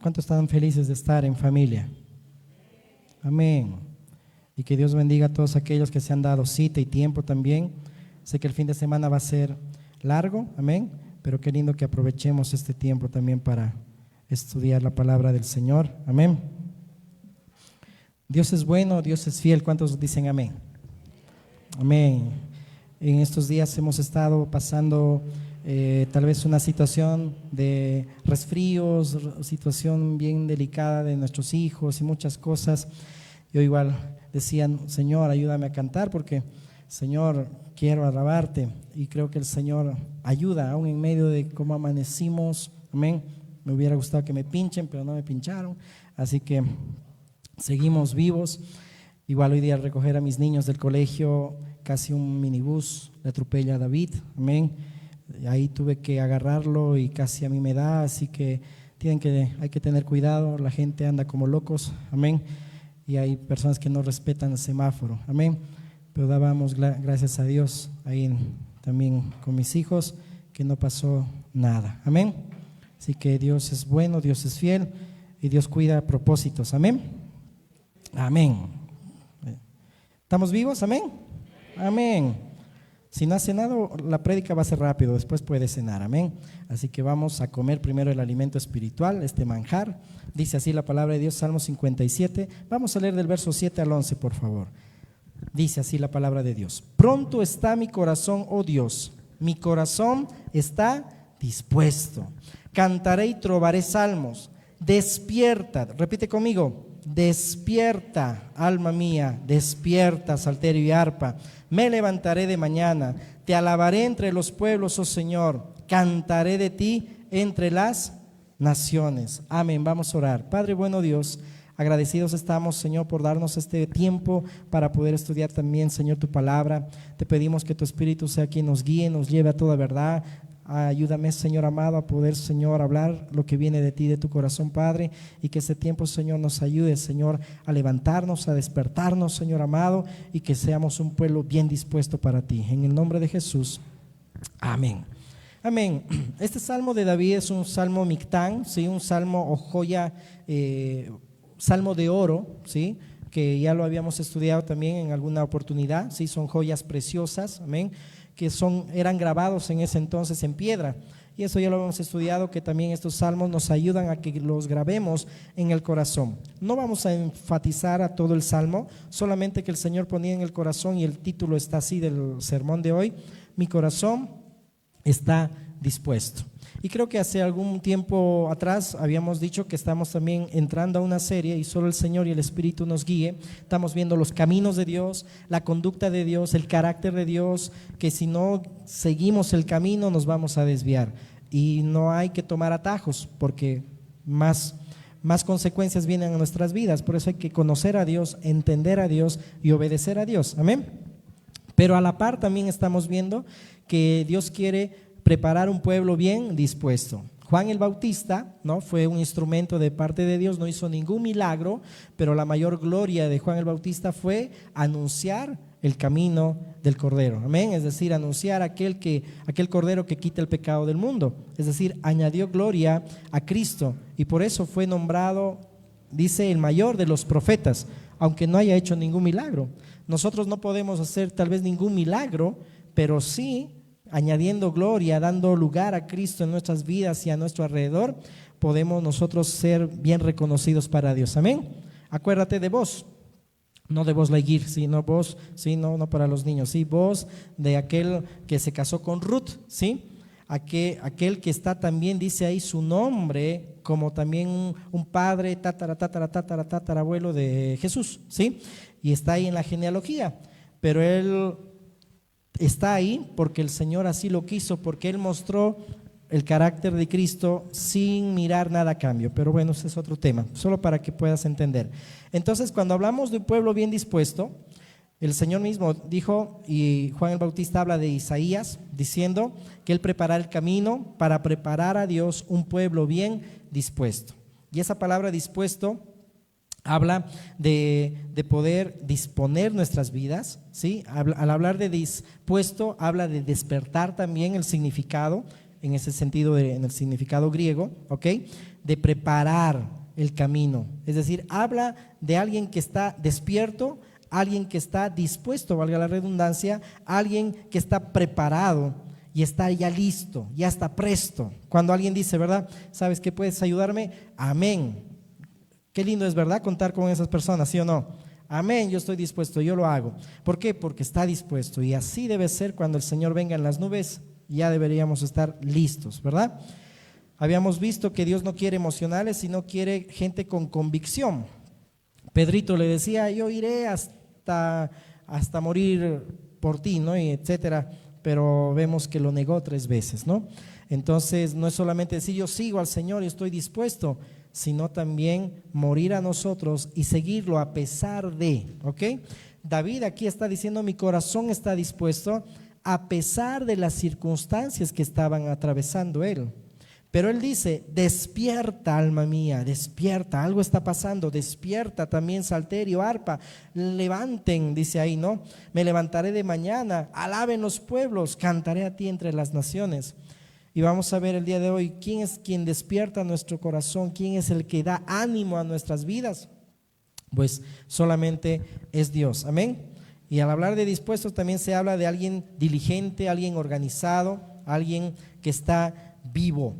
¿Cuántos están felices de estar en familia? Amén. Y que Dios bendiga a todos aquellos que se han dado cita y tiempo también. Sé que el fin de semana va a ser largo, amén, pero qué lindo que aprovechemos este tiempo también para estudiar la palabra del Señor, amén. Dios es bueno, Dios es fiel. ¿Cuántos dicen amén? Amén. En estos días hemos estado pasando tal vez una situación de resfríos, situación bien delicada de nuestros hijos y muchas cosas. Yo igual decía, Señor, ayúdame a cantar porque, Señor, quiero alabarte, y creo que el Señor ayuda aún en medio de cómo amanecimos, amén. Me hubiera gustado que me pinchen, pero no me pincharon, así que seguimos vivos. Igual hoy día al recoger a mis niños del colegio, casi un minibús le atropella a David, amén. Ahí tuve que agarrarlo y casi a mí me da, así que hay que tener cuidado, la gente anda como locos, amén. Y hay personas que no respetan el semáforo, amén. Pero dábamos gracias a Dios ahí también con mis hijos que no pasó nada, amén. Así que Dios es bueno, Dios es fiel y Dios cuida propósitos, amén. Amén. ¿Estamos vivos? Amén. Amén. Si no has cenado, la prédica va a ser rápido, después puedes cenar, amén. Así que vamos a comer primero el alimento espiritual, este manjar. Dice así la palabra de Dios, Salmo 57. Vamos a leer del verso 7 al 11, por favor. Dice así la palabra de Dios: pronto está mi corazón, oh Dios, mi corazón está dispuesto. Cantaré y trovaré salmos. Despierta, repite conmigo: despierta, alma mía, despierta, salterio y arpa. Me levantaré de mañana, te alabaré entre los pueblos, oh Señor, cantaré de ti entre las naciones. Amén. Vamos a orar. Padre bueno Dios, agradecidos estamos, Señor, por darnos este tiempo para poder estudiar también, Señor, tu palabra. Te pedimos que tu Espíritu sea quien nos guíe, nos lleve a toda verdad. Ayúdame, Señor amado, a poder, Señor, hablar lo que viene de ti, de tu corazón, Padre, y que este tiempo, Señor, nos ayude, Señor, a levantarnos, a despertarnos, Señor amado, y que seamos un pueblo bien dispuesto para ti. En el nombre de Jesús, amén. Amén. Este salmo de David es un salmo mictán, ¿sí? Un salmo o joya, salmo de oro, ¿sí? Que ya lo habíamos estudiado también en alguna oportunidad, ¿sí? Son joyas preciosas, amén, que eran grabados en ese entonces en piedra, y eso ya lo hemos estudiado, que también estos salmos nos ayudan a que los grabemos en el corazón. No vamos a enfatizar a todo el salmo, solamente que el Señor ponía en el corazón, y el título está así del sermón de hoy: mi corazón está dispuesto. Y creo que hace algún tiempo atrás habíamos dicho que estamos también entrando a una serie, y solo el Señor y el Espíritu nos guíe. Estamos viendo los caminos de Dios, la conducta de Dios, el carácter de Dios, que si no seguimos el camino nos vamos a desviar, y no hay que tomar atajos porque más consecuencias vienen a nuestras vidas. Por eso hay que conocer a Dios, entender a Dios y obedecer a Dios, amén. Pero a la par también estamos viendo que Dios quiere preparar un pueblo bien dispuesto. Juan el Bautista, ¿no?, fue un instrumento de parte de Dios, no hizo ningún milagro, pero la mayor gloria de Juan el Bautista fue anunciar el camino del Cordero, amén, es decir, anunciar aquel Cordero que quita el pecado del mundo, es decir, añadió gloria a Cristo, y por eso fue nombrado, dice, el mayor de los profetas, aunque no haya hecho ningún milagro. Nosotros no podemos hacer tal vez ningún milagro, pero sí, añadiendo gloria, dando lugar a Cristo en nuestras vidas y a nuestro alrededor, podemos nosotros ser bien reconocidos para Dios, amén. Acuérdate de vos, no de Buzz Lightyear, sino vos, sí, no para los niños, sí, vos de aquel que se casó con Ruth, sí, aquel que está también, dice ahí su nombre, como también un padre, tatarabuelo de Jesús, sí, y está ahí en la genealogía, pero él está ahí porque el Señor así lo quiso, porque Él mostró el carácter de Cristo sin mirar nada a cambio. Pero bueno, ese es otro tema, solo para que puedas entender. Entonces, cuando hablamos de un pueblo bien dispuesto, el Señor mismo dijo, y Juan el Bautista habla de Isaías, diciendo que Él preparará el camino para preparar a Dios un pueblo bien dispuesto. Y esa palabra dispuesto habla de poder disponer nuestras vidas, ¿sí? Al hablar de dispuesto, habla de despertar también el significado. en ese sentido, en el significado griego, ¿ok? De preparar el camino. Es decir, habla de alguien que está despierto, alguien que está dispuesto, valga la redundancia, alguien que está preparado y está ya listo, ya está presto. Cuando alguien dice, ¿verdad? ¿Sabes qué puedes ayudarme? Amén. Qué lindo es, ¿verdad? Contar con esas personas, ¿sí o no? Amén, yo estoy dispuesto, yo lo hago. ¿Por qué? Porque está dispuesto, y así debe ser cuando el Señor venga en las nubes, ya deberíamos estar listos, ¿verdad? Habíamos visto que Dios no quiere emocionales, sino quiere gente con convicción. Pedrito le decía, yo iré hasta morir por ti, ¿no? Y etcétera, pero vemos que lo negó 3 veces, ¿no? Entonces no es solamente decir yo sigo al Señor y estoy dispuesto, sino también morir a nosotros y seguirlo a pesar de, ¿ok? David aquí está diciendo, mi corazón está dispuesto a pesar de las circunstancias que estaban atravesando él. Pero él dice, despierta alma mía, despierta, algo está pasando, despierta también salterio, arpa, levanten, dice ahí, ¿no? Me levantaré de mañana, alaben los pueblos, cantaré a ti entre las naciones. Y vamos a ver el día de hoy, ¿quién es quien despierta nuestro corazón? ¿Quién es el que da ánimo a nuestras vidas? Pues solamente es Dios, amén. Y al hablar de dispuestos también se habla de alguien diligente, alguien organizado, alguien que está vivo.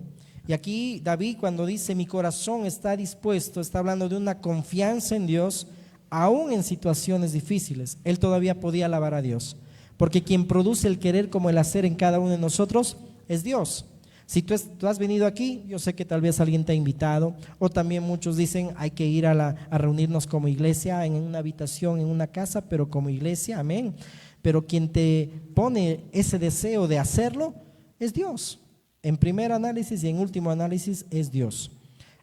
Y aquí David, cuando dice mi corazón está dispuesto, está hablando de una confianza en Dios, aún en situaciones difíciles. Él todavía podía alabar a Dios, porque quien produce el querer como el hacer en cada uno de nosotros es Dios. Si tú has venido aquí, yo sé que tal vez alguien te ha invitado, o también muchos dicen hay que ir a reunirnos como iglesia en una habitación, en una casa, pero como iglesia, amén. Pero quien te pone ese deseo de hacerlo es Dios. En primer análisis y en último análisis es Dios.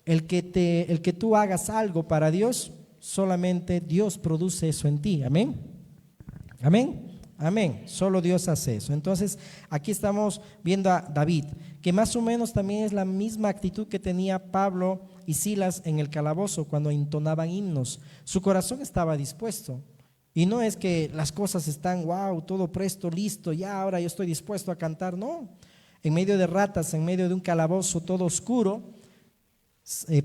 El que tú hagas algo para Dios, solamente Dios produce eso en ti, amén. Amén. Amén, solo Dios hace eso. Entonces aquí estamos viendo a David, que más o menos también es la misma actitud que tenía Pablo y Silas en el calabozo cuando entonaban himnos. Su corazón estaba dispuesto, y no es que las cosas están, wow, todo presto, listo, ya ahora yo estoy dispuesto a cantar, no. En medio de ratas, en medio de un calabozo todo oscuro,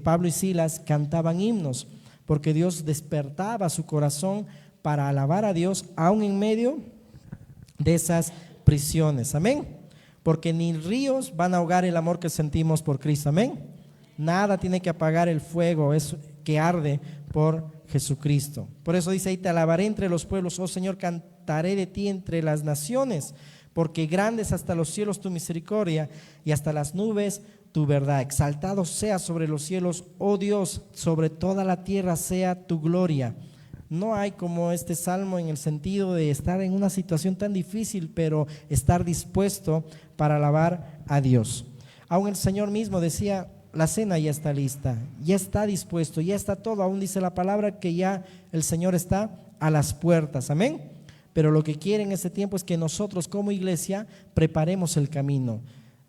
Pablo y Silas cantaban himnos, porque Dios despertaba su corazón para alabar a Dios aún en medio de esas prisiones, amén. Porque ni ríos van a ahogar el amor que sentimos por Cristo, amén. Nada tiene que apagar el fuego que arde por Jesucristo. Por eso dice ahí, te alabaré entre los pueblos, oh Señor, cantaré de ti entre las naciones, porque grande es hasta los cielos tu misericordia y hasta las nubes tu verdad. Exaltado sea sobre los cielos, oh Dios, sobre toda la tierra sea tu gloria. No hay como este salmo en el sentido de estar en una situación tan difícil, pero estar dispuesto para alabar a Dios. Aún el Señor mismo decía, la cena ya está lista, ya está dispuesto, ya está todo. Aún dice la palabra que ya el Señor está a las puertas, amén. Pero lo que quiere en este tiempo es que nosotros como iglesia preparemos el camino.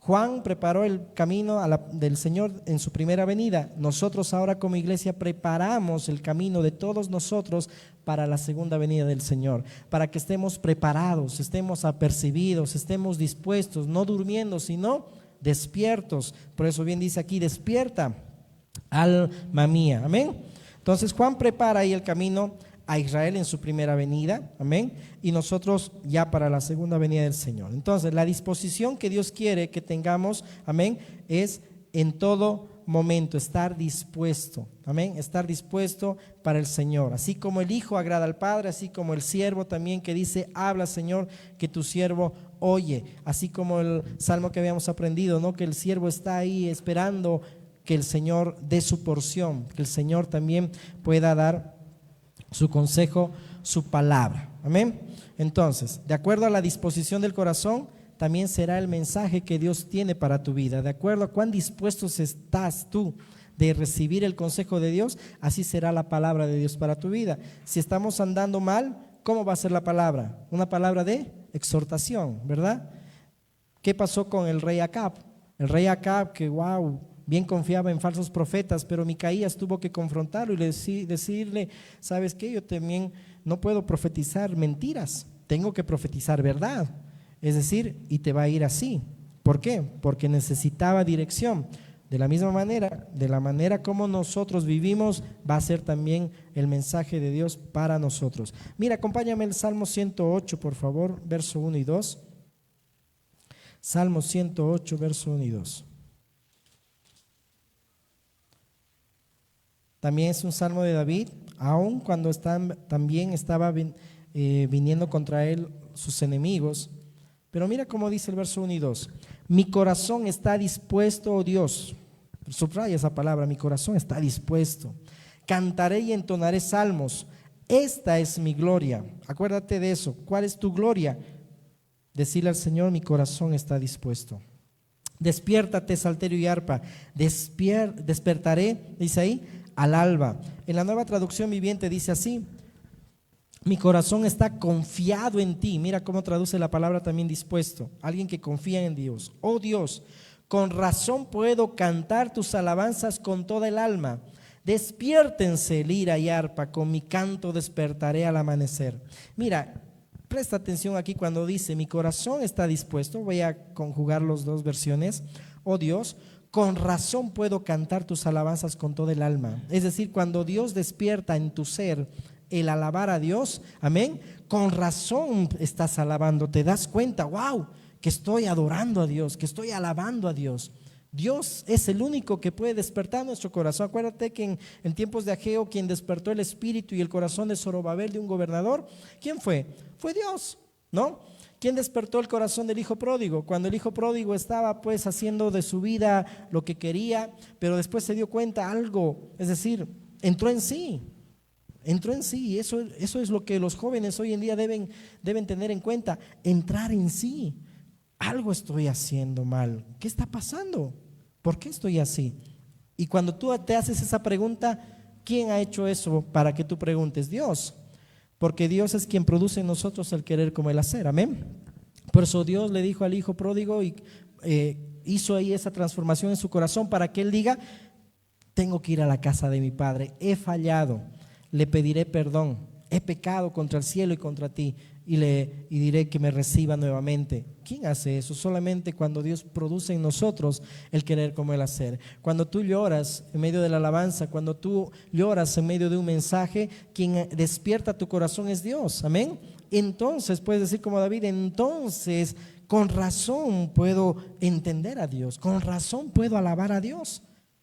Juan preparó el camino del Señor en su primera venida. Nosotros ahora como iglesia preparamos el camino de todos nosotros para la segunda venida del Señor, para que estemos preparados, estemos apercibidos, estemos dispuestos, no durmiendo, sino despiertos. Por eso bien dice aquí, despierta, alma mía, amén. Entonces Juan prepara ahí el camino a Israel en su primera venida, amén, y nosotros ya para la segunda venida del Señor. Entonces la disposición que Dios quiere que tengamos, amén, es en todo momento estar dispuesto, amén, estar dispuesto para el Señor. Así como el Hijo agrada al Padre, así como el siervo también que dice, habla Señor, que tu siervo oye. Así como el salmo que habíamos aprendido, ¿no? Que el siervo está ahí esperando que el Señor dé su porción, que el Señor también pueda dar su consejo, su palabra, amén. Entonces, de acuerdo a la disposición del corazón, también será el mensaje que Dios tiene para tu vida. De acuerdo a cuán dispuestos estás tú de recibir el consejo de Dios, así será la palabra de Dios para tu vida. Si estamos andando mal, ¿cómo va a ser la palabra? Una palabra de exhortación, ¿verdad? ¿Qué pasó con el rey Acab? El rey Acab, que wow, bien confiaba en falsos profetas, pero Micaías tuvo que confrontarlo y decirle, ¿sabes qué? Yo también no puedo profetizar mentiras, tengo que profetizar verdad. Es decir, y te va a ir así. ¿Por qué? Porque necesitaba dirección. De la manera como nosotros vivimos, va a ser también el mensaje de Dios para nosotros. Mira, acompáñame el Salmo 108, por favor, verso 1 y 2. Salmo 108, verso 1 y 2. También es un salmo de David, aun cuando también estaba viniendo contra él sus enemigos. Pero mira cómo dice el verso 1 y 2. Mi corazón está dispuesto, oh Dios. Subraya esa palabra, mi corazón está dispuesto. Cantaré y entonaré salmos. Esta es mi gloria. Acuérdate de eso. ¿Cuál es tu gloria? Decirle al Señor, mi corazón está dispuesto. Despiértate, salterio y arpa. Despertaré, dice ahí, al alba. En la Nueva Traducción Viviente dice así: mi corazón está confiado en ti. Mira cómo traduce la palabra también dispuesto. Alguien que confía en Dios. Oh Dios, con razón puedo cantar tus alabanzas con toda el alma. Despiértense lira y arpa, con mi canto despertaré al amanecer. Mira, presta atención aquí cuando dice mi corazón está dispuesto. Voy a conjugar las dos versiones. Oh Dios, con razón puedo cantar tus alabanzas con toda el alma. Es decir, cuando Dios despierta en tu ser el alabar a Dios, amén, con razón estás alabando, te das cuenta, wow, que estoy adorando a Dios, que estoy alabando a Dios. Dios es el único que puede despertar nuestro corazón. Acuérdate que en tiempos de Ageo, quien despertó el espíritu y el corazón de Zorobabel, de un gobernador, ¿quién fue? Fue Dios, ¿no? ¿Quién despertó el corazón del hijo pródigo? Cuando el hijo pródigo estaba pues haciendo de su vida lo que quería, pero después se dio cuenta algo, es decir, entró en sí. Entró en sí, y eso es lo que los jóvenes hoy en día deben tener en cuenta, entrar en sí. Algo estoy haciendo mal, ¿qué está pasando? ¿Por qué estoy así? Y cuando tú te haces esa pregunta, ¿quién ha hecho eso para que tú preguntes? Dios, porque Dios es quien produce en nosotros el querer como el hacer, amén. Por eso Dios le dijo al hijo pródigo y hizo ahí esa transformación en su corazón para que él diga, tengo que ir a la casa de mi padre, he fallado. Le pediré perdón, he pecado contra el cielo y contra ti, y diré que me reciba nuevamente. ¿Quién hace eso? Solamente cuando Dios produce en nosotros el querer como el hacer. Cuando tú lloras en medio de la alabanza, cuando tú lloras en medio de un mensaje, quien despierta tu corazón es Dios, amén. Entonces puedes decir como David, entonces con razón puedo entender a Dios, con razón puedo alabar a Dios.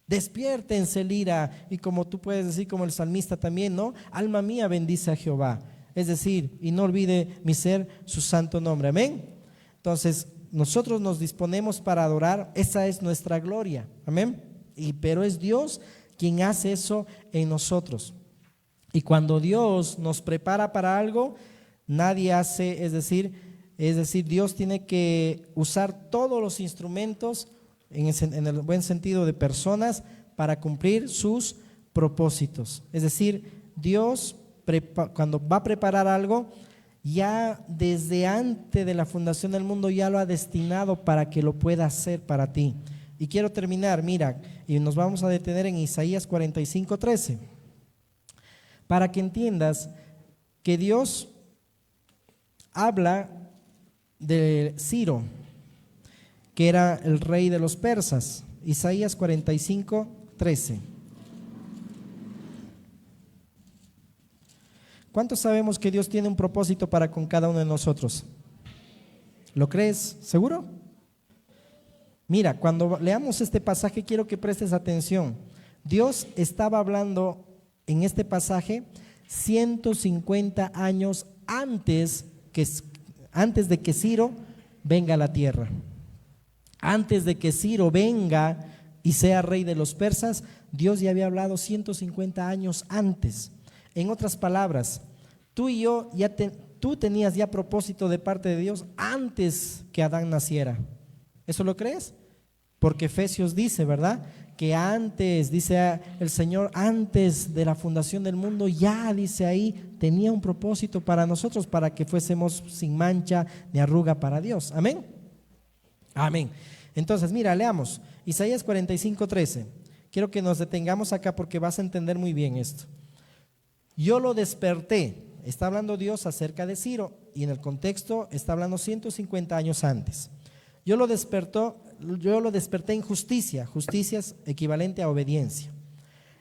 Despiértense lira, y como tú puedes decir como el salmista también, ¿no? Alma mía bendice a Jehová, es decir, y no olvide mi ser su santo nombre, amén. Entonces nosotros nos disponemos para adorar, esa es nuestra gloria, amén. Pero es Dios quien hace eso en nosotros, y cuando Dios nos prepara para algo, nadie hace, es decir, Dios tiene que usar todos los instrumentos en el buen sentido de personas para cumplir sus propósitos. Es decir, Dios cuando va a preparar algo, ya desde antes de la fundación del mundo ya lo ha destinado para que lo pueda hacer para ti. Y quiero terminar, mira, y nos vamos a detener en Isaías 45:13, para que entiendas que Dios habla de Ciro, que era el rey de los persas. Isaías 45:13. ¿Cuántos sabemos que Dios tiene un propósito para con cada uno de nosotros? ¿Lo crees? ¿Seguro? Mira, cuando leamos este pasaje quiero que prestes atención. Dios estaba hablando en este pasaje 150 años antes de que Ciro venga a la tierra. Antes de que Ciro venga y sea rey de los persas, Dios ya había hablado 150 años antes. En otras palabras, tú y yo, tú tenías ya propósito de parte de Dios antes que Adán naciera. ¿Eso lo crees? Porque Efesios dice, ¿verdad? Que antes, dice el Señor, antes de la fundación del mundo, ya dice ahí, tenía un propósito para nosotros, para que fuésemos sin mancha ni arruga para Dios. Amén. Amén. Entonces, mira, leamos Isaías 45:13. Quiero que nos detengamos acá porque vas a entender muy bien esto. Yo lo desperté. Está hablando Dios acerca de Ciro y en el contexto está hablando 150 años antes. yo lo desperté en justicia. Justicia es equivalente a obediencia.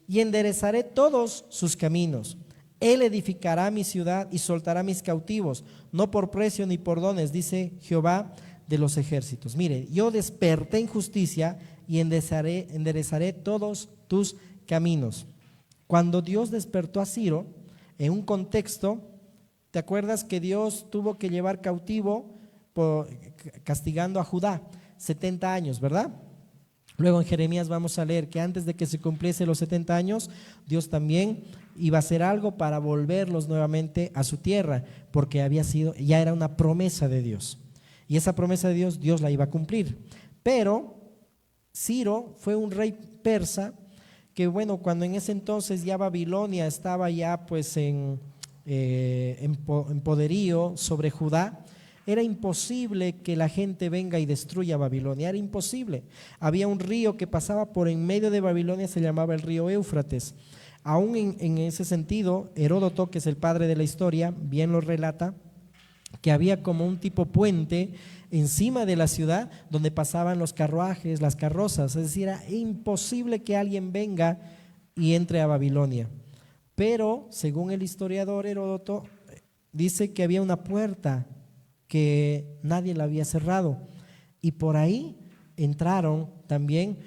Y enderezaré todos sus caminos. Él edificará mi ciudad y soltará mis cautivos, no por precio ni por dones, dice Jehová de los ejércitos. Mire, yo desperté en justicia y enderezaré todos tus caminos. Cuando Dios despertó a Ciro, en un contexto, ¿te acuerdas que Dios tuvo que llevar cautivo castigando a Judá 70 años, verdad? Luego en Jeremías vamos a leer que antes de que se cumpliese los 70 años, Dios también iba a hacer algo para volverlos nuevamente a su tierra, porque ya era una promesa de Dios. Y esa promesa de Dios, Dios la iba a cumplir. Pero Ciro fue un rey persa que, bueno, cuando en ese entonces ya Babilonia estaba ya pues en poderío sobre Judá, era imposible que la gente venga y destruya Babilonia, era imposible. Había un río que pasaba por en medio de Babilonia, se llamaba el río Éufrates. Aún en ese sentido, Heródoto, que es el padre de la historia, bien lo relata, que había como un tipo puente encima de la ciudad donde pasaban los carruajes, las carrozas, es decir, era imposible que alguien venga y entre a Babilonia. Pero, según el historiador Heródoto, dice que había una puerta que nadie la había cerrado y por ahí entraron también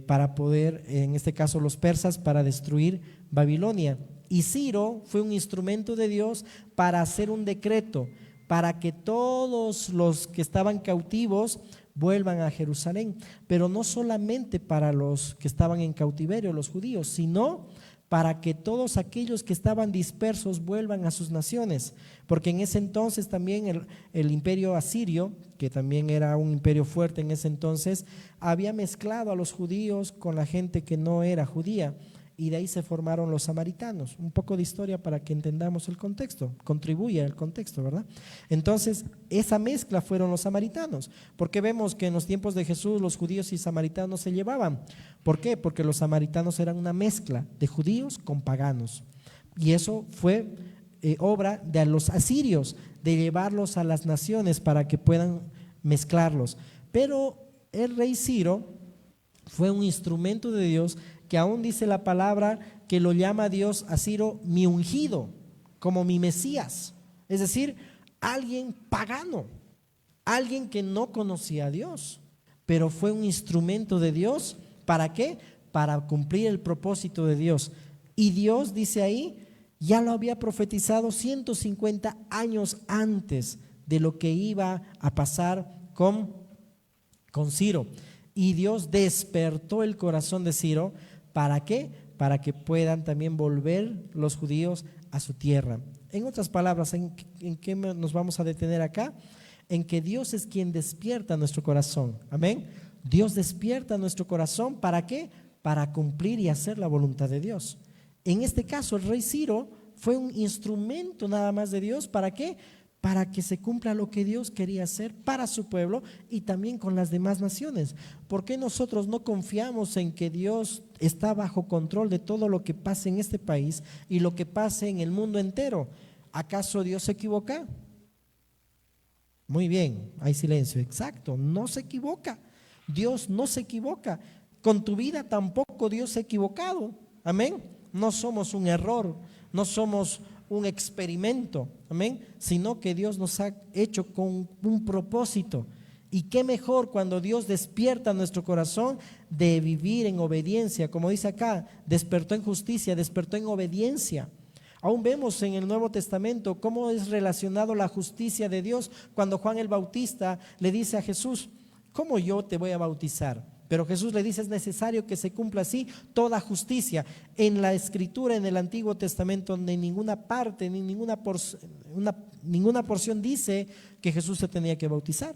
para poder, en este caso los persas, para destruir Babilonia. Y Ciro fue un instrumento de Dios para hacer un decreto para que todos los que estaban cautivos vuelvan a Jerusalén, pero no solamente para los que estaban en cautiverio, los judíos, sino para que todos aquellos que estaban dispersos vuelvan a sus naciones, porque en ese entonces también el imperio asirio, que también era un imperio fuerte en ese entonces, había mezclado a los judíos con la gente que no era judía, y de ahí se formaron los samaritanos. Un poco de historia para que entendamos el contexto, contribuye al contexto, ¿verdad? Entonces, esa mezcla fueron los samaritanos, porque vemos que en los tiempos de Jesús los judíos y samaritanos se llevaban. ¿Por qué? Porque los samaritanos eran una mezcla de judíos con paganos, y eso fue obra de los asirios, de llevarlos a las naciones para que puedan mezclarlos. Pero el rey Ciro fue un instrumento de Dios, que aún dice la palabra que lo llama Dios a Ciro mi ungido, como mi Mesías, es decir, alguien pagano, alguien que no conocía a Dios, pero fue un instrumento de Dios. ¿Para qué? Para cumplir el propósito de Dios. Y Dios, dice ahí, ya lo había profetizado 150 años antes de lo que iba a pasar con Ciro. Y Dios despertó el corazón de Ciro. ¿Para qué? Para que puedan también volver los judíos a su tierra. En otras palabras, ¿en qué nos vamos a detener acá? En que Dios es quien despierta nuestro corazón. Amén. Dios despierta nuestro corazón. ¿Para qué? Para cumplir y hacer la voluntad de Dios. En este caso, el rey Ciro fue un instrumento nada más de Dios. ¿Para qué? Para que se cumpla lo que Dios quería hacer para su pueblo y también con las demás naciones. ¿Por qué nosotros no confiamos en que Dios está bajo control de todo lo que pase en este país y lo que pase en el mundo entero? ¿Acaso Dios se equivoca? Muy bien, hay silencio. Exacto, no se equivoca. Dios no se equivoca. Con tu vida tampoco Dios se ha equivocado. Amén. No somos un error, no somos un experimento, amén, sino que Dios nos ha hecho con un propósito. Y qué mejor cuando Dios despierta nuestro corazón de vivir en obediencia, como dice acá, despertó en justicia, despertó en obediencia. Aún vemos en el Nuevo Testamento cómo es relacionado la justicia de Dios cuando Juan el Bautista le dice a Jesús: ¿cómo yo te voy a bautizar? Pero Jesús le dice: es necesario que se cumpla así toda justicia. En la Escritura, en el Antiguo Testamento, en ninguna parte, ni ninguna porción dice que Jesús se tenía que bautizar.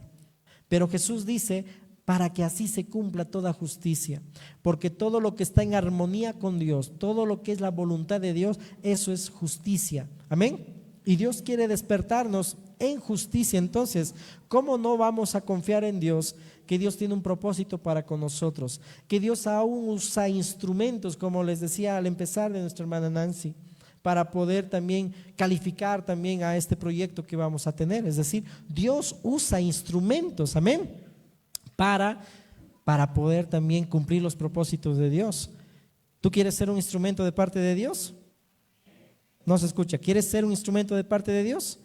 Pero Jesús dice: para que así se cumpla toda justicia. Porque todo lo que está en armonía con Dios, todo lo que es la voluntad de Dios, eso es justicia. Amén. Y Dios quiere despertarnos en justicia. Entonces, ¿cómo no vamos a confiar en Dios? Que Dios tiene un propósito para con nosotros, que Dios aún usa instrumentos, como les decía al empezar de nuestra hermana Nancy, para poder también calificar también a este proyecto que vamos a tener. Es decir, Dios usa instrumentos, amén. para poder también cumplir los propósitos de Dios. ¿Tú quieres ser un instrumento de parte de Dios? No se escucha. ¿Quieres ser un instrumento de parte de Dios?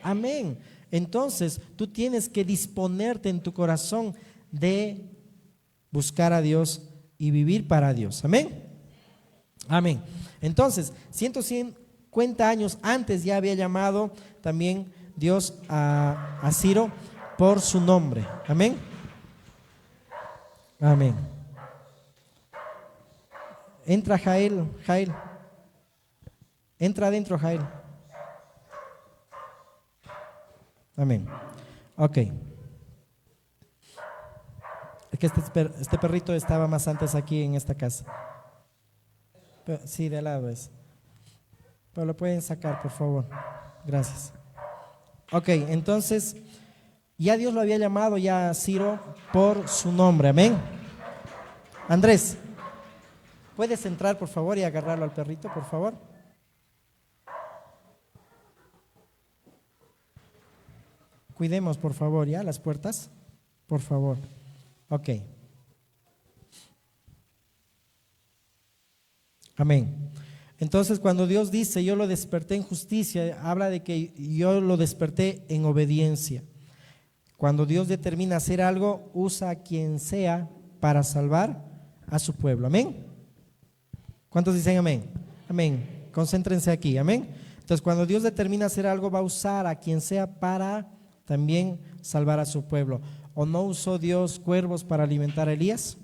Amén. Entonces, tú tienes que disponerte en tu corazón de buscar a Dios y vivir para Dios. Amén. Amén. Entonces, 150 años antes ya había llamado también Dios a Ciro por su nombre. Amén. Amén. Entra Jael. Entra adentro, Jael. Amén. Ok. Es que este perrito estaba más antes aquí en esta casa. Pero, sí, de lado es. Pero lo pueden sacar, por favor. Gracias. Ok, entonces, ya Dios lo había llamado ya a Ciro por su nombre. Amén. Andrés, ¿puedes entrar, por favor, y agarrarlo al perrito, por favor? Cuidemos, por favor, ya las puertas. Por favor. Ok. Amén. Entonces, cuando Dios dice, yo lo desperté en justicia, habla de que yo lo desperté en obediencia. Cuando Dios determina hacer algo, usa a quien sea para salvar a su pueblo. Amén. ¿Cuántos dicen amén? Amén. Concéntrense aquí. Amén. Entonces, cuando Dios determina hacer algo, va a usar a quien sea para también salvar a su pueblo. ¿O no usó Dios cuervos para alimentar a Elías?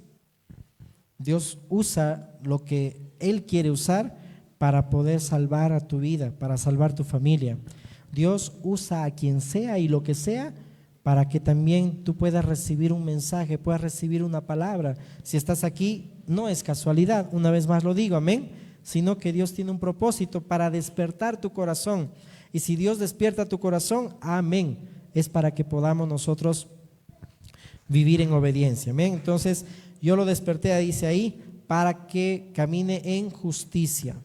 Dios usa lo que Él quiere usar para poder salvar a tu vida, para salvar tu familia. Dios usa a quien sea y lo que sea para que también tú puedas recibir un mensaje, puedas recibir una palabra. Si estás aquí, no es casualidad, una vez más lo digo, amén, sino que Dios tiene un propósito para despertar tu corazón. Y si Dios despierta tu corazón, amén, es para que podamos nosotros vivir en obediencia, amén. Entonces, yo lo desperté, dice ahí, para que camine en justicia.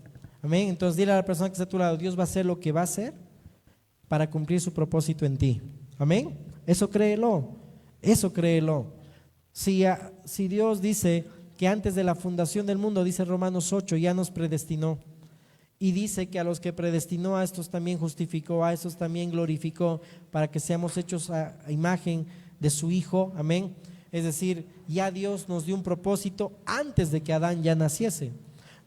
Amén. Entonces dile a la persona que está a tu lado, Dios va a hacer lo que va a hacer para cumplir su propósito en ti. Amén. Eso créelo. Eso créelo. Si Dios dice que antes de la fundación del mundo, dice Romanos 8, ya nos predestinó. Y dice que a los que predestinó, a estos también justificó, a estos también glorificó, para que seamos hechos a imagen de su Hijo. Amén. Es decir, ya Dios nos dio un propósito antes de que Adán ya naciese.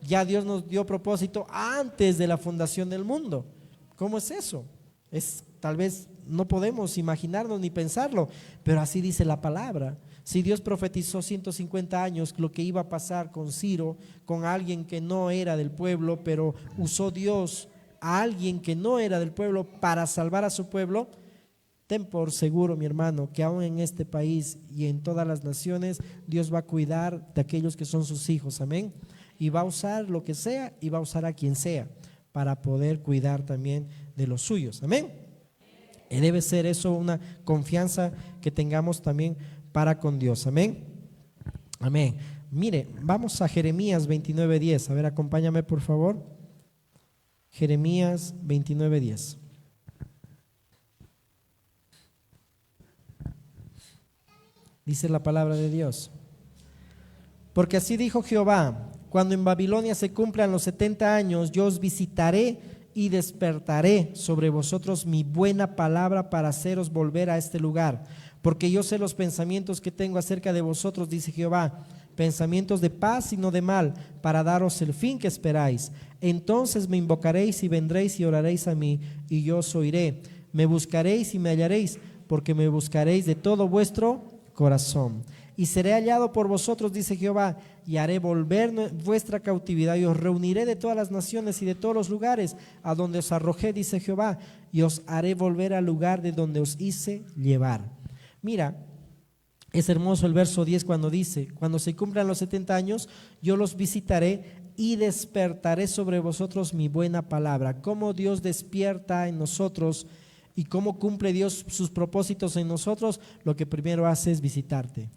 Ya Dios nos dio propósito antes de la fundación del mundo. ¿Cómo es eso? Tal vez no podemos imaginarnos ni pensarlo, pero así dice la palabra. Si Dios profetizó 150 años lo que iba a pasar con Ciro, con alguien que no era del pueblo, pero usó Dios a alguien que no era del pueblo para salvar a su pueblo, ten por seguro, mi hermano, que aún en este país y en todas las naciones, Dios va a cuidar de aquellos que son sus hijos, amén. Y va a usar lo que sea y va a usar a quien sea para poder cuidar también de los suyos, amén. Y debe ser eso una confianza que tengamos también para con Dios, amén. Amén. Mire, vamos a Jeremías 29:10. A ver, acompáñame por favor. Jeremías 29:10. Dice la palabra de Dios. Porque así dijo Jehová: cuando en Babilonia se cumplan los 70 años, yo os visitaré y despertaré sobre vosotros mi buena palabra para haceros volver a este lugar. Porque yo sé los pensamientos que tengo acerca de vosotros, dice Jehová, pensamientos de paz y no de mal, para daros el fin que esperáis. Entonces me invocaréis y vendréis y oraréis a mí, y yo os oiré. Me buscaréis y me hallaréis, porque me buscaréis de todo vuestro corazón. Y seré hallado por vosotros, dice Jehová, y haré volver vuestra cautividad, y os reuniré de todas las naciones y de todos los lugares a donde os arrojé, dice Jehová, y os haré volver al lugar de donde os hice llevar. Mira, es hermoso el verso 10 cuando dice: cuando se cumplan los 70 años, yo los visitaré y despertaré sobre vosotros mi buena palabra. ¿Cómo Dios despierta en nosotros y cómo cumple Dios sus propósitos en nosotros? Lo que primero hace es visitarte.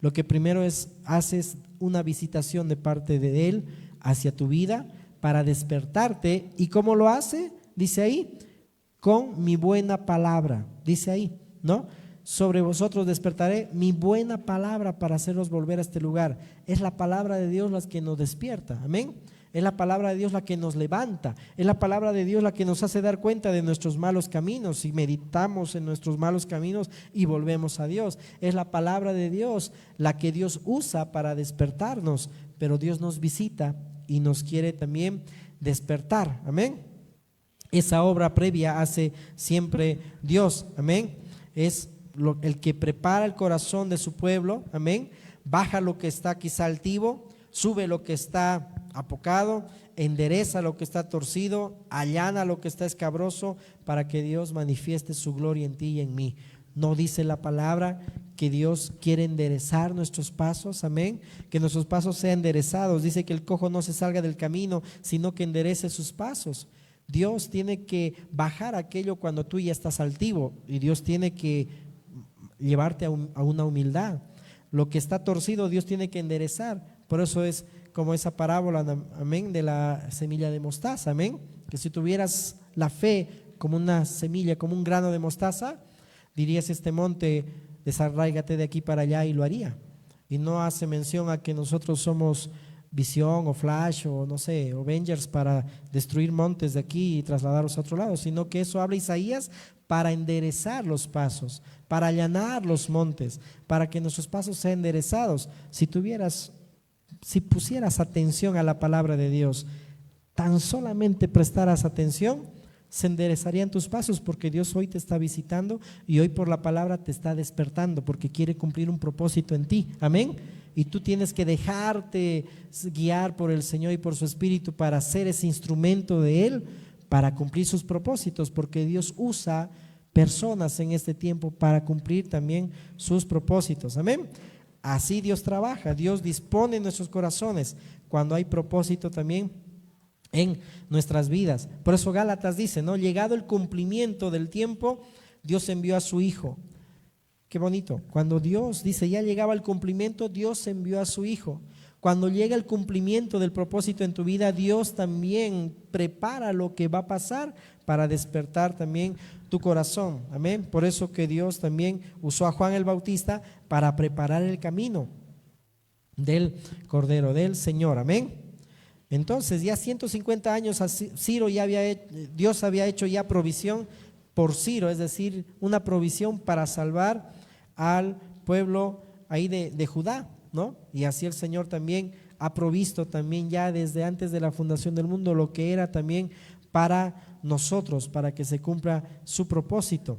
Lo que primero hace es una visitación de parte de Él hacia tu vida para despertarte. ¿Y cómo lo hace? Dice ahí, con mi buena palabra. Dice ahí, ¿no? sobre vosotros despertaré mi buena palabra para haceros volver a este lugar. Es la palabra de Dios la que nos despierta, amén. Es la palabra de Dios la que nos levanta, es la palabra de Dios la que nos hace dar cuenta de nuestros malos caminos y meditamos en nuestros malos caminos y volvemos a Dios. Es la palabra de Dios la que Dios usa para despertarnos, pero Dios nos visita y nos quiere también despertar, amén. Esa obra previa hace siempre Dios, amén. Es el que prepara el corazón de su pueblo, amén. Baja lo que está quizá altivo, sube lo que está apocado, endereza lo que está torcido, allana lo que está escabroso, para que Dios manifieste su gloria en ti y en mí. ¿No dice la palabra que Dios quiere enderezar nuestros pasos? Amén. Que nuestros pasos sean enderezados. Dice que el cojo no se salga del camino, sino que enderece sus pasos. Dios tiene que bajar aquello cuando tú ya estás altivo, y Dios tiene que llevarte a una humildad. Lo que está torcido Dios tiene que enderezar. Por eso es como esa parábola, amén, de la semilla de mostaza, amén. Que si tuvieras la fe como una semilla, como un grano de mostaza, dirías este monte, desarráigate de aquí para allá, y lo haría. Y no hace mención a que nosotros somos Visión o Flash o no sé, Avengers para destruir montes de aquí y trasladarlos a otro lado, sino que eso habla Isaías para enderezar los pasos, para allanar los montes, para que nuestros pasos sean enderezados. Si pusieras atención a la palabra de Dios, tan solamente prestaras atención, se enderezarían tus pasos, porque Dios hoy te está visitando y hoy por la palabra te está despertando, porque quiere cumplir un propósito en ti, amén. Y tú tienes que dejarte guiar por el Señor y por su Espíritu para ser ese instrumento de Él, para cumplir sus propósitos, porque Dios usa personas en este tiempo para cumplir también sus propósitos, amén. Así Dios trabaja, Dios dispone en nuestros corazones cuando hay propósito también en nuestras vidas. Por eso Gálatas dice, ¿no? Llegado el cumplimiento del tiempo, Dios envió a su Hijo. Qué bonito. Cuando Dios dice ya llegaba el cumplimiento, Dios envió a su Hijo. Cuando llega el cumplimiento del propósito en tu vida, Dios también prepara lo que va a pasar para despertar también tu corazón, amén. Por eso que Dios también usó a Juan el Bautista para preparar el camino del Cordero del Señor, amén. Entonces ya 150 años a Ciro Dios había hecho ya provisión por Ciro, es decir, una provisión para salvar al pueblo ahí de Judá, ¿no? Y así el Señor también ha provisto también ya desde antes de la fundación del mundo lo que era también para nosotros, para que se cumpla su propósito.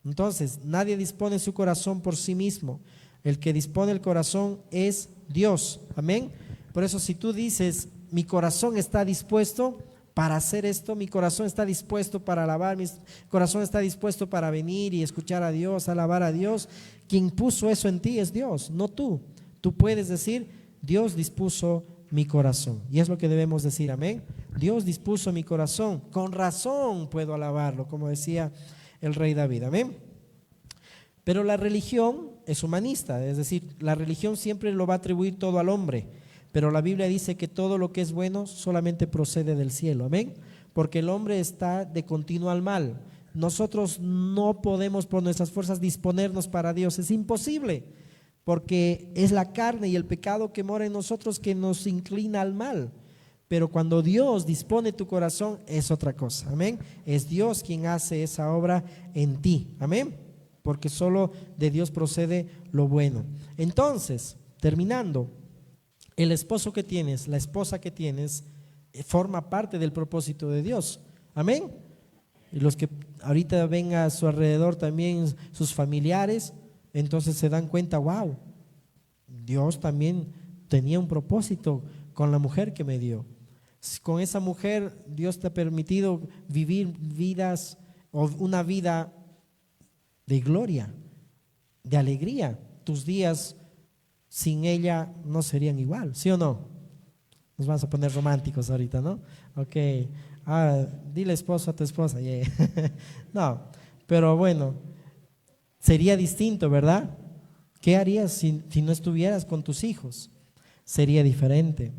Entonces, nadie dispone su corazón por sí mismo. El que dispone el corazón es Dios, amén. Por eso si tú dices, mi corazón está dispuesto para hacer esto, mi corazón está dispuesto para alabar, mi corazón está dispuesto para venir y escuchar a Dios, alabar a Dios, quien puso eso en ti es Dios, no tú. Tú puedes decir, Dios dispuso mi corazón, y es lo que debemos decir, amén. Dios dispuso mi corazón, con razón puedo alabarlo, como decía el rey David, amén. Pero la religión es humanista, es decir, la religión siempre lo va a atribuir todo al hombre, pero la Biblia dice que todo lo que es bueno solamente procede del cielo, amén. Porque el hombre está de continuo al mal. Nosotros no podemos por nuestras fuerzas disponernos para Dios, es imposible, porque es la carne y el pecado que mora en nosotros que nos inclina al mal. Pero cuando Dios dispone tu corazón es otra cosa, amén. Es Dios quien hace esa obra en ti, amén, porque solo de Dios procede lo bueno. Entonces, terminando, el esposo que tienes, la esposa que tienes, forma parte del propósito de Dios, amén. Y los que ahorita ven a su alrededor también sus familiares, entonces se dan cuenta, wow, Dios también tenía un propósito con la mujer que me dio. Con esa mujer Dios te ha permitido vivir vidas o una vida de gloria, de alegría. Tus días sin ella no serían igual, ¿sí o no? Nos vamos a poner románticos ahorita, ¿no? Ok, dile esposo a tu esposa, yeah. No, pero bueno, sería distinto, ¿verdad? ¿Qué harías si no estuvieras con tus hijos? Sería diferente.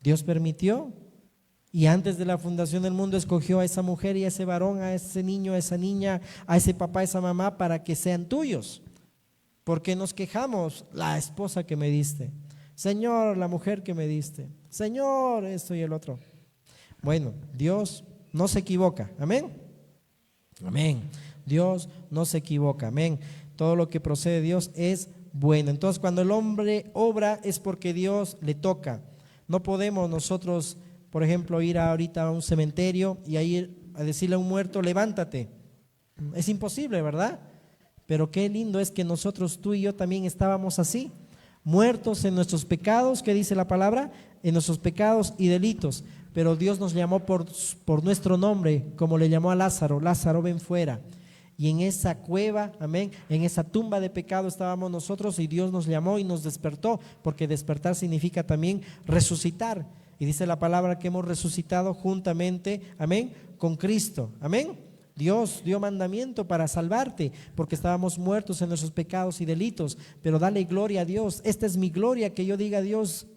Dios permitió y antes de la fundación del mundo escogió a esa mujer y a ese varón, a ese niño, a esa niña, a ese papá, a esa mamá para que sean tuyos. Porque nos quejamos, la esposa que me diste, Señor, la mujer que me diste, Señor, esto y el otro. Bueno, Dios no se equivoca, amén. Amén. Dios no se equivoca, amén. Todo lo que procede de Dios es bueno. Entonces, cuando el hombre obra es porque Dios le toca. No podemos nosotros, por ejemplo, ir ahorita a un cementerio y a ir a decirle a un muerto, levántate. Es imposible, ¿verdad? Pero qué lindo es que nosotros, tú y yo también estábamos así, muertos en nuestros pecados, ¿qué dice la palabra? En nuestros pecados y delitos. Pero Dios nos llamó por nuestro nombre, como le llamó a Lázaro. Lázaro, ven fuera. Y en esa cueva, amén, en esa tumba de pecado estábamos nosotros y Dios nos llamó y nos despertó, porque despertar significa también resucitar. Y dice la palabra que hemos resucitado juntamente, amén, con Cristo, amén. Dios dio mandamiento para salvarte, porque estábamos muertos en nuestros pecados y delitos, pero dale gloria a Dios. Esta es mi gloria, que yo diga a Dios,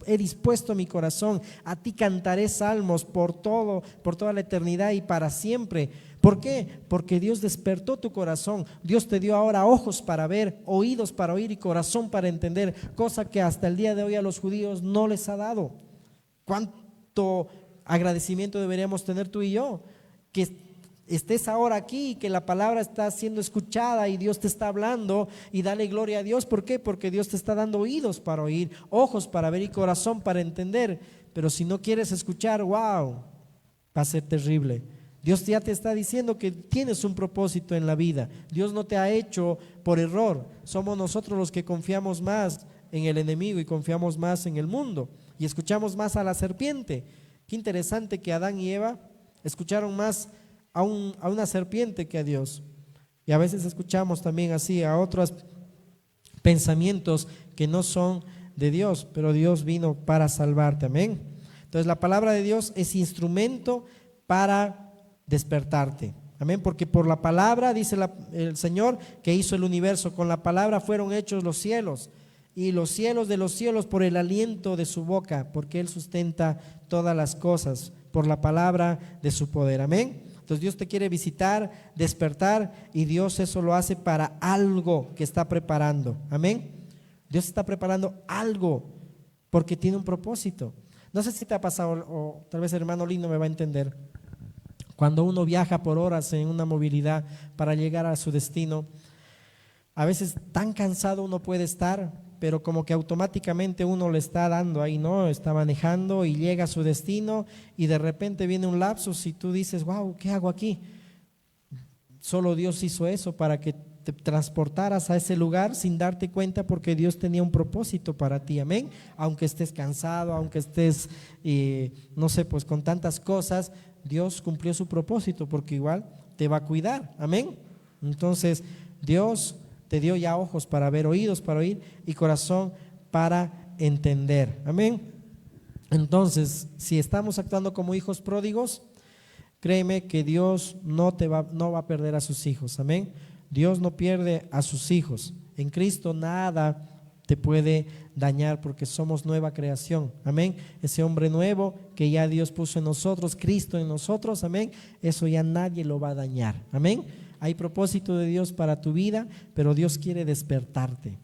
he dispuesto mi corazón, a ti cantaré salmos por toda la eternidad y para siempre. ¿Por qué? Porque Dios despertó tu corazón. Dios te dio ahora ojos para ver, oídos para oír y corazón para entender, cosa que hasta el día de hoy a los judíos no les ha dado. ¿Cuánto agradecimiento deberíamos tener tú y yo? Que estés ahora aquí y que la palabra está siendo escuchada y Dios te está hablando, y dale gloria a Dios. ¿Por qué? Porque Dios te está dando oídos para oír, ojos para ver y corazón para entender. Pero si no quieres escuchar, wow, va a ser terrible. Dios ya te está diciendo que tienes un propósito en la vida. Dios no te ha hecho por error. Somos nosotros los que confiamos más en el enemigo y confiamos más en el mundo y escuchamos más a la serpiente. Qué interesante que Adán y Eva escucharon más a una serpiente que a Dios. Y a veces escuchamos también así a otros pensamientos que no son de Dios, pero Dios vino para salvarte, amén. Entonces la palabra de Dios es instrumento para despertarte, amén, porque por la palabra, dice el Señor, que hizo el universo, con la palabra fueron hechos los cielos, y los cielos de los cielos por el aliento de su boca, porque Él sustenta todas las cosas por la palabra de su poder, amén. Entonces Dios te quiere visitar, despertar, y Dios eso lo hace para algo que está preparando, amén. Dios está preparando algo porque tiene un propósito. No sé si te ha pasado, o tal vez el hermano Lindo me va a entender. Cuando uno viaja por horas en una movilidad para llegar a su destino, a veces tan cansado uno puede estar, pero como que automáticamente uno le está dando ahí, ¿no? Está manejando y llega a su destino y de repente viene un lapsus y tú dices, wow, ¿qué hago aquí? Solo Dios hizo eso para que te transportaras a ese lugar sin darte cuenta, porque Dios tenía un propósito para ti, amén. Aunque estés cansado, aunque estés, no sé, pues con tantas cosas, Dios cumplió su propósito porque igual te va a cuidar, amén. Entonces Dios te dio ya ojos para ver, oídos para oír y corazón para entender, amén. Entonces, si estamos actuando como hijos pródigos, créeme que Dios no va a perder a sus hijos, amén. Dios no pierde a sus hijos. En Cristo nada te puede dañar porque somos nueva creación, amén. Ese hombre nuevo que ya Dios puso en nosotros, Cristo en nosotros, amén, eso ya nadie lo va a dañar, amén. Hay propósito de Dios para tu vida, pero Dios quiere despertarte.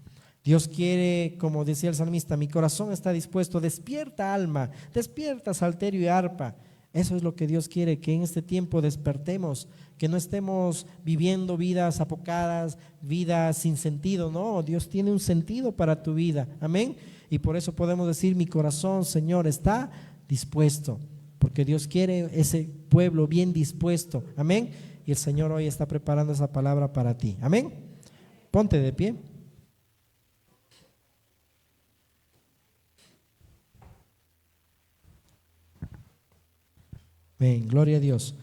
Dios quiere, como decía el salmista, mi corazón está dispuesto, despierta alma, despierta salterio y arpa. Eso es lo que Dios quiere, que en este tiempo despertemos, que no estemos viviendo vidas apocadas, vidas sin sentido. No, Dios tiene un sentido para tu vida, amén. Y por eso podemos decir, mi corazón, Señor, está dispuesto, porque Dios quiere ese pueblo bien dispuesto, amén. Y el Señor hoy está preparando esa palabra para ti, amén. Ponte de pie. Amén, gloria a Dios,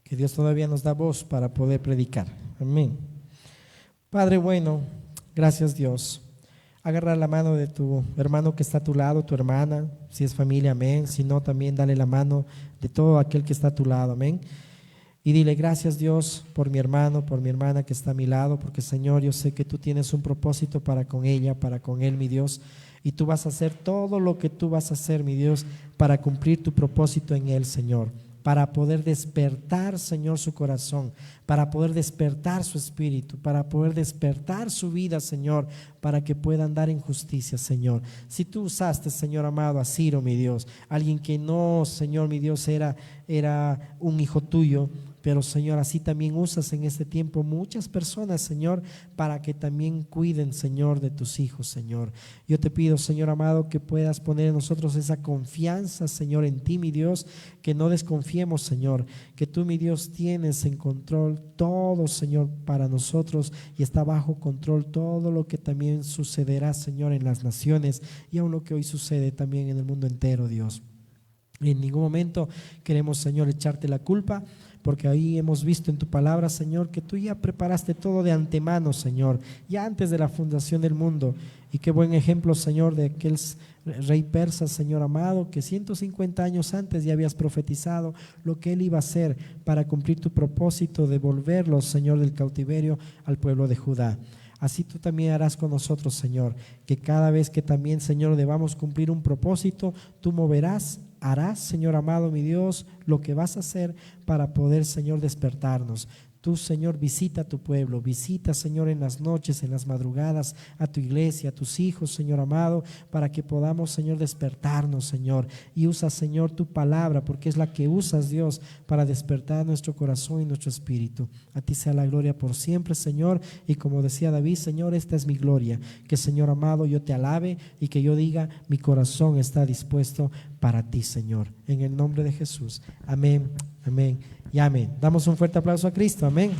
que Dios todavía nos da voz para poder predicar, amén. Padre bueno, gracias Dios. Agarra la mano de tu hermano que está a tu lado, tu hermana, si es familia, amén. Si no, también dale la mano de todo aquel que está a tu lado, amén. Y dile, gracias Dios por mi hermano, por mi hermana que está a mi lado, porque Señor, yo sé que tú tienes un propósito para con ella, para con él, mi Dios, y tú vas a hacer todo lo que tú vas a hacer, mi Dios, para cumplir tu propósito en él, Señor. para poder despertar, Señor, su corazón, para poder despertar su espíritu, para poder despertar su vida, Señor, para que pueda andar en justicia, Señor. Si tú usaste, Señor amado, a Ciro, mi Dios, alguien que no, Señor, mi Dios, era un hijo tuyo, pero Señor, así también usas en este tiempo muchas personas, Señor, para que también cuiden, Señor, de tus hijos, Señor. Yo te pido, Señor amado, que puedas poner en nosotros esa confianza, Señor, en ti, mi Dios, que no desconfiemos, Señor, que tú, mi Dios, tienes en control todo, Señor, para nosotros, y está bajo control todo lo que también sucederá, Señor, en las naciones y aún lo que hoy sucede también en el mundo entero, Dios. En ningún momento queremos, Señor, echarte la culpa, porque ahí hemos visto en tu palabra, Señor, que tú ya preparaste todo de antemano, Señor, ya antes de la fundación del mundo. Y qué buen ejemplo, Señor, de aquel rey persa, Señor amado, que 150 años antes ya habías profetizado lo que él iba a hacer para cumplir tu propósito de volverlos, Señor, del cautiverio al pueblo de Judá. Así tú también harás con nosotros, Señor, que cada vez que también, Señor, debamos cumplir un propósito, tú harás, Señor amado, mi Dios, lo que vas a hacer para poder, Señor, despertarnos. Tú, Señor, visita a tu pueblo, visita, Señor, en las noches, en las madrugadas, a tu iglesia, a tus hijos, Señor amado, para que podamos, Señor, despertarnos, Señor. Y usa, Señor, tu palabra, porque es la que usas, Dios, para despertar nuestro corazón y nuestro espíritu. A ti sea la gloria por siempre, Señor. Y como decía David, Señor, esta es mi gloria. Que, Señor amado, yo te alabe y que yo diga, mi corazón está dispuesto para ti, Señor. En el nombre de Jesús. Amén, amén y amén. Damos un fuerte aplauso a Cristo. Amén.